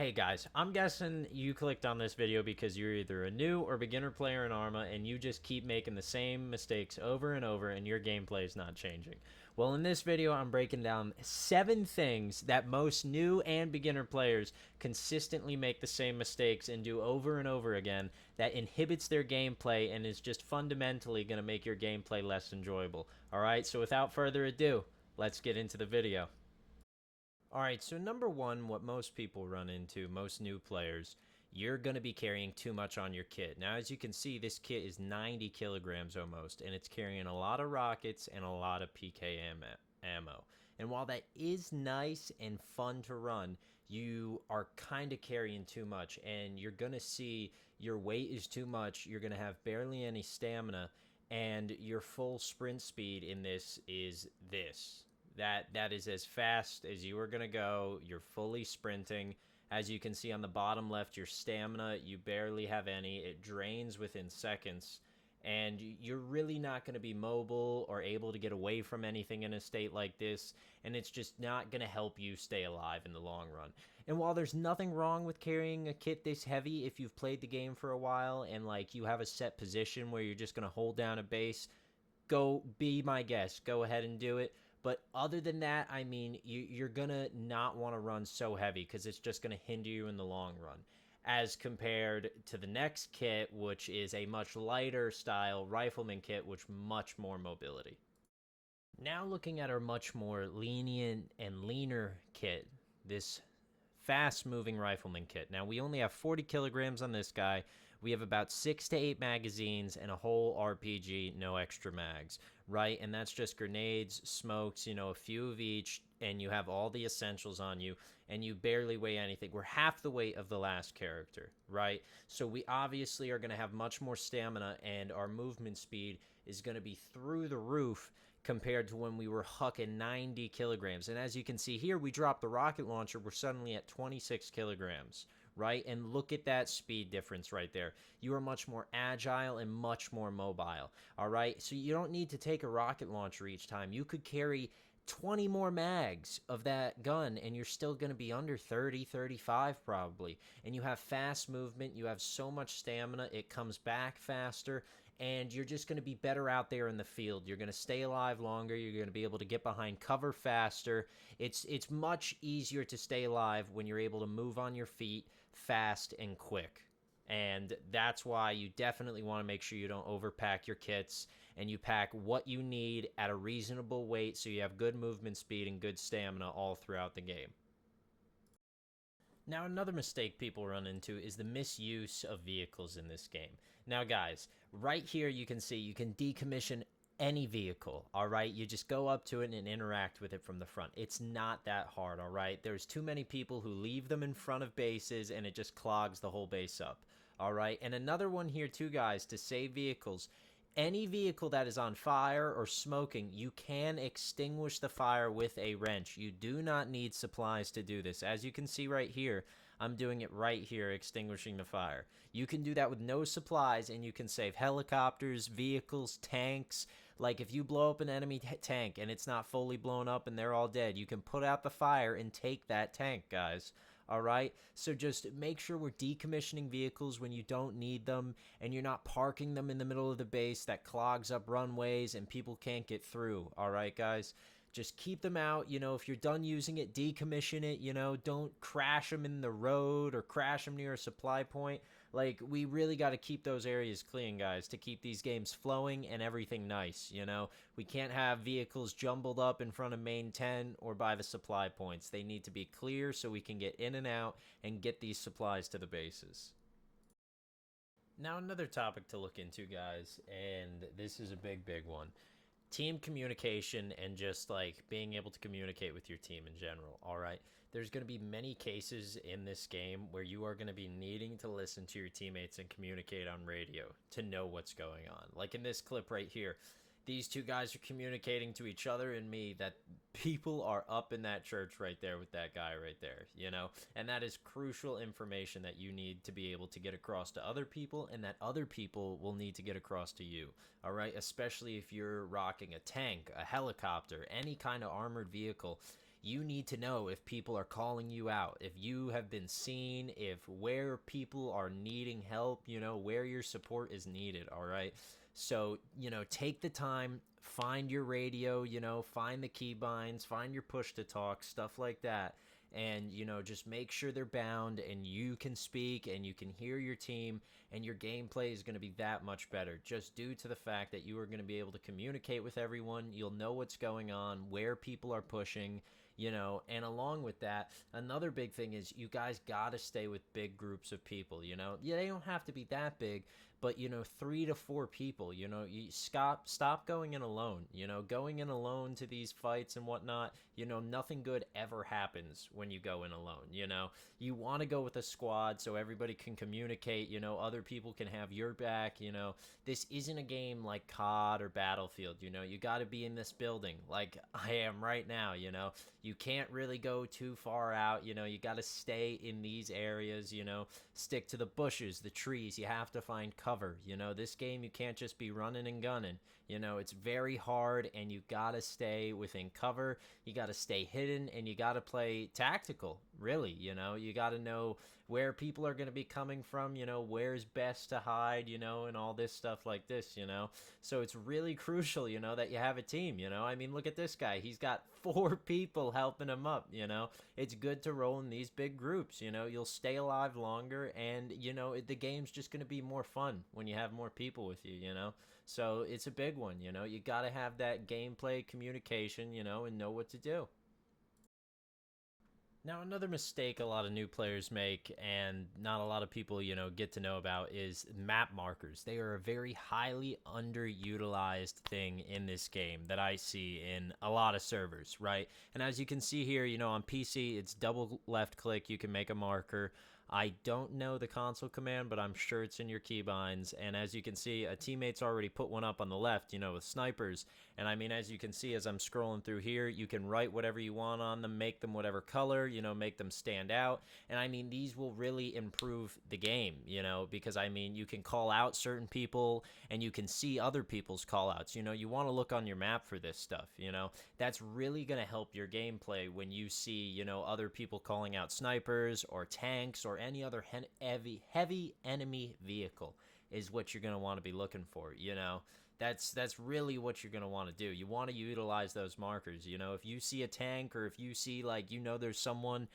Hey guys, I'm guessing you clicked on this video because you're either a new or beginner player in Arma and you just keep making the same mistakes over and over and your gameplay is not changing. Well, in this video, I'm breaking down 7 things that most new and beginner players consistently make the same mistakes and do over and over again that inhibits their gameplay and is just fundamentally going to make your gameplay less enjoyable. Alright, so without further ado, let's get into the video. Alright, so number one, what most people run into, most new players, you're going to be carrying too much on your kit. Now, as you can see, this kit is 90 kilograms almost, and it's carrying a lot of rockets and a lot of PKM ammo. And while that is nice and fun to run, you are kind of carrying too much, and you're going to see your weight is too much, you're going to have barely any stamina, and your full sprint speed in this is this. That is as fast as you are going to go. You're fully sprinting. As you can see on the bottom left, your stamina, you barely have any. It drains within seconds. And you're really not going to be mobile or able to get away from anything in a state like this. And it's just not going to help you stay alive in the long run. And while there's nothing wrong with carrying a kit this heavy if you've played the game for a while and like you have a set position where you're just going to hold down a base, go be my guest. Go ahead and do it. But other than that, I mean, you're going to not want to run so heavy because it's just going to hinder you in the long run. As compared to the next kit, which is a much lighter style rifleman kit, which much more mobility. Now looking at our much more lenient and leaner kit, this fast moving rifleman kit. Now we only have 40 kilograms on this guy. We have about 6 to 8 magazines and a whole RPG, no extra mags, right? And that's just grenades, smokes, a few of each, and you have all the essentials on you, and you barely weigh anything. We're half the weight of the last character, right? So we obviously are going to have much more stamina, and our movement speed is going to be through the roof compared to when we were hucking 90 kilograms. And as you can see here, we dropped the rocket launcher. We're suddenly at 26 kilograms, right? And look at that speed difference right there. You are much more agile and much more mobile, all right? So you don't need to take a rocket launcher each time. You could carry 20 more mags of that gun and you're still going to be under 30, 35 probably. And you have fast movement. You have so much stamina. It comes back faster. And you're just going to be better out there in the field. You're going to stay alive longer. You're going to be able to get behind cover faster. It's much easier to stay alive when you're able to move on your feet fast and quick. And that's why you definitely want to make sure you don't overpack your kits and you pack what you need at a reasonable weight so you have good movement speed and good stamina all throughout the game. Now, another mistake people run into is the misuse of vehicles in this game. Now, guys, right here you can see you can decommission any vehicle, all right? You just go up to it and interact with it from the front. It's not that hard, all right? There's too many people who leave them in front of bases and it just clogs the whole base up, all right? And another one here too, guys, to save vehicles. Any vehicle that is on fire or smoking, you can extinguish the fire with a wrench. You do not need supplies to do this. As you can see right here, I'm doing it right here, extinguishing the fire. You can do that with no supplies, and you can save helicopters, vehicles, tanks. Like, if you blow up an enemy tank and it's not fully blown up and they're all dead, you can put out the fire and take that tank, guys. All right, so just make sure we're decommissioning vehicles when you don't need them and you're not parking them in the middle of the base that clogs up runways and people can't get through. All right, guys, just keep them out. If you're done using it, decommission it. Don't crash them in the road or crash them near a supply point. Like, we really got to keep those areas clean, guys, to keep these games flowing and everything nice. We can't have vehicles jumbled up in front of main 10 or by the supply points. They need to be clear so we can get in and out and get these supplies to the bases. Now, another topic to look into, guys, and this is a big one. Team communication and just like being able to communicate with your team in general. All right, there's going to be many cases in this game where you are going to be needing to listen to your teammates and communicate on radio to know what's going on. Like in this clip right here, these two guys are communicating to each other and me that people are up in that church right there with that guy right there, and that is crucial information that you need to be able to get across to other people and that other people will need to get across to you. All right, especially if you're rocking a tank, a helicopter, any kind of armored vehicle. you need to know if people are calling you out, if you have been seen, if where people are needing help, where your support is needed, all right? So, take the time, find your radio, find the keybinds, find your push to talk, stuff like that. And, just make sure they're bound and you can speak and you can hear your team, and your gameplay is going to be that much better just due to the fact that you are going to be able to communicate with everyone. You'll know what's going on, where people are pushing, and along with that, another big thing is you guys got to stay with big groups of people. Yeah, they don't have to be that big, but 3 to 4 people. You stop going in alone. Going in alone to these fights and whatnot, nothing good ever happens when you go in alone. You want to go with a squad so everybody can communicate. Other people can have your back. This isn't a game like COD or Battlefield. You got to be in this building like I am right now. You can't really go too far out. You got to stay in these areas. Stick to the bushes, the trees. You have to find cover. This game, you can't just be running and gunning. It's very hard, and you got to stay within cover. You got to stay hidden, and you got to play tactical, really. You got to know where people are going to be coming from, where's best to hide, and all this stuff like this, So it's really crucial, that you have a team, I mean, look at this guy. He's got 4 people helping him up, It's good to roll in these big groups, You'll stay alive longer, and, the game's just going to be more fun when you have more people with you, So it's a big one, You got to have that gameplay communication, and know what to do. Now, another mistake a lot of new players make and not a lot of people, get to know about is map markers. They are a very highly underutilized thing in this game that I see in a lot of servers, right? And as you can see here, on PC, it's double left click. You can make a marker. I don't know the console command, but I'm sure it's in your keybinds. And as you can see, a teammate's already put one up on the left, with snipers. And I mean, as you can see, as I'm scrolling through here, you can write whatever you want on them, make them whatever color, make them stand out. And I mean, these will really improve the game, because I mean, you can call out certain people and you can see other people's call outs. You want to look on your map for this stuff, that's really going to help your gameplay when you see, other people calling out snipers or tanks or any other heavy enemy vehicle is what you're going to want to be looking for. That's really what you're going to want to do. You want to utilize those markers. If you see a tank, or if you see there's someone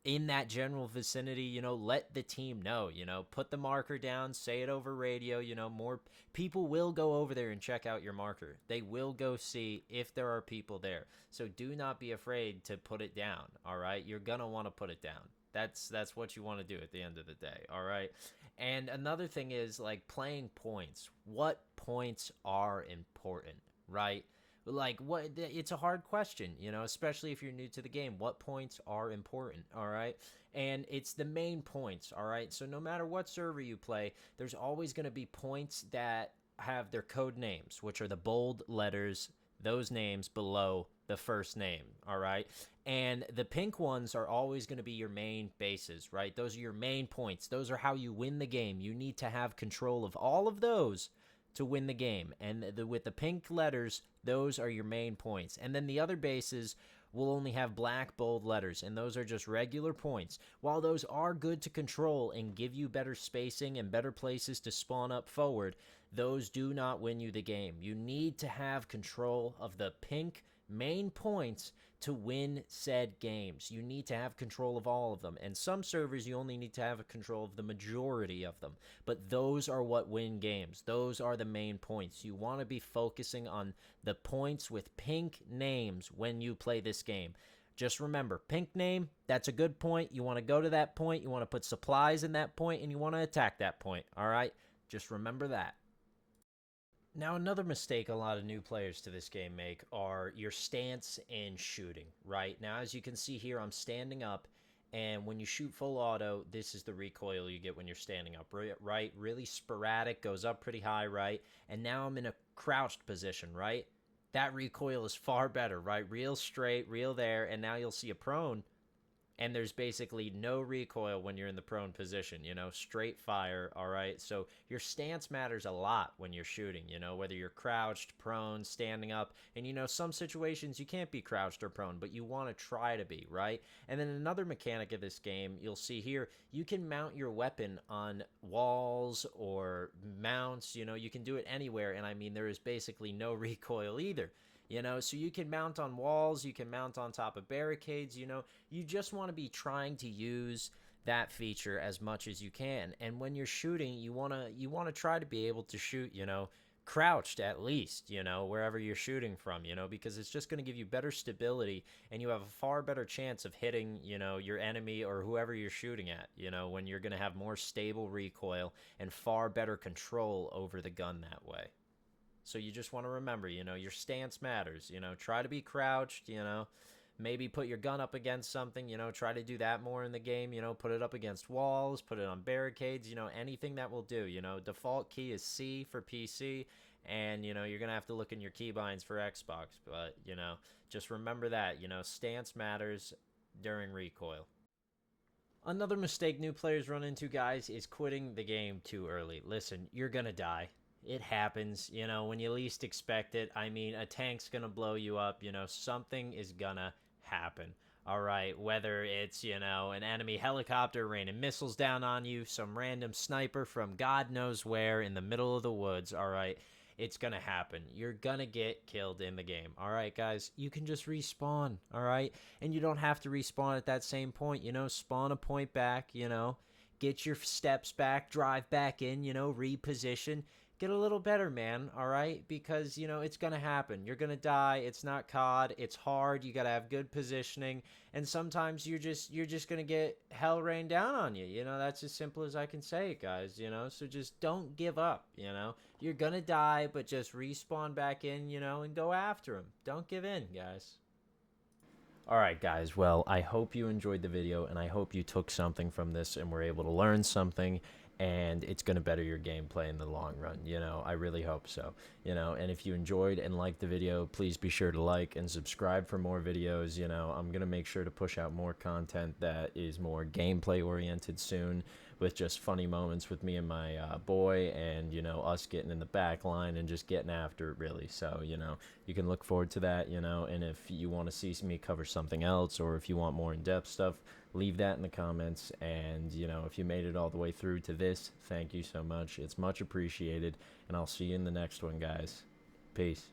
in that general vicinity, let the team know. Put the marker down, say it over radio. More people will go over there and check out your marker. They will go see if there are people there. So do not be afraid to put it down. All right, you're gonna want to put it down. That's what you want to do at the end of the day, all right? And another thing is playing points. What points are important, right? What? It's a hard question, especially if you're new to the game. What points are important, all right? And it's the main points, all right? So no matter what server you play, there's always going to be points that have their code names, which are the bold letters, those names below the first name, all right? And the pink ones are always going to be your main bases, right? Those are your main points. Those are how you win the game. You need to have control of all of those to win the game. And with the pink letters, those are your main points. And then the other bases will only have black bold letters, and those are just regular points. While those are good to control and give you better spacing and better places to spawn up forward, those do not win you the game. You need to have control of the pink main points to win said games. You need to have control of all of them. And some servers, you only need to have control of the majority of them. But those are what win games. Those are the main points. You want to be focusing on the points with pink names when you play this game. Just remember, pink name, that's a good point. You want to go to that point. You want to put supplies in that point, and you want to attack that point. All right? Just remember that. Now, another mistake a lot of new players to this game make are your stance and shooting, right? Now, as you can see here, I'm standing up, and when you shoot full auto, this is the recoil you get when you're standing up, right? Really sporadic, goes up pretty high, right? And now I'm in a crouched position, right? That recoil is far better, right? Real straight, real there, and now you'll see a prone. and there's basically no recoil when you're in the prone position, you know, straight fire, all right? So your stance matters a lot when you're shooting, you know, whether you're crouched, prone, standing up, and you know, some situations you can't be crouched or prone, but you want to try to be, right? And then another mechanic of this game, you'll see here, you can mount your weapon on walls or mounts, you know, you can do it anywhere, and I mean, there is basically no recoil either. You know, so you can mount on walls, you can mount on top of barricades, you know, you just want to be trying to use that feature as much as you can. And when you're shooting, you want to try to be able to shoot, you know, crouched at least, you know, wherever you're shooting from, you know, because it's just going to give you better stability, and you have a far better chance of hitting, you know, your enemy or whoever you're shooting at, you know, when you're going to have more stable recoil and far better control over the gun that way. So you just want to remember, you know, your stance matters. You know, try to be crouched, you know, maybe put your gun up against something, you know, try to do that more in the game, you know, put it up against walls, put it on barricades, you know, anything that will do, you know. Default key is C for PC, and, you know, you're going to have to look in your keybinds for Xbox, but, you know, just remember that, you know, stance matters during recoil. Another mistake new players run into, guys, is quitting the game too early. Listen, you're going to die. It happens, you know, when you least expect it. I mean, a tank's gonna blow you up, you know, something is gonna happen. All right, whether it's, you know, an enemy helicopter raining missiles down on you, some random sniper from God knows where in the middle of the woods, all right, it's gonna happen. You're gonna get killed in the game. All right, guys, you can just respawn, all right? And you don't have to respawn at that same point, you know, spawn a point back, you know, get your steps back, drive back in, you know, reposition, get a little better, man, all right? Because, you know, it's going to happen. You're going to die. It's not COD. It's hard. You got to have good positioning, and sometimes you're just going to get hell rain down on you. You know, that's as simple as I can say it, guys, you know? So just don't give up, you know? You're going to die, but just respawn back in, you know, and go after them. Don't give in, guys. All right, guys. Well, I hope you enjoyed the video, and I hope you took something from this and were able to learn something, and it's going to better your gameplay in the long run. You know, I really hope so. You know, and if you enjoyed and liked the video, please be sure to like and subscribe for more videos. You know, I'm going to make sure to push out more content that is more gameplay oriented soon, with just funny moments with me and my boy, and, you know, us getting in the back line and just getting after it, really. So, you know, you can look forward to that, you know. And if you want to see me cover something else, or if you want more in-depth stuff, leave that in the comments. And, you know, if you made it all the way through to this, thank you so much. It's much appreciated, and I'll see you in the next one, guys. Peace.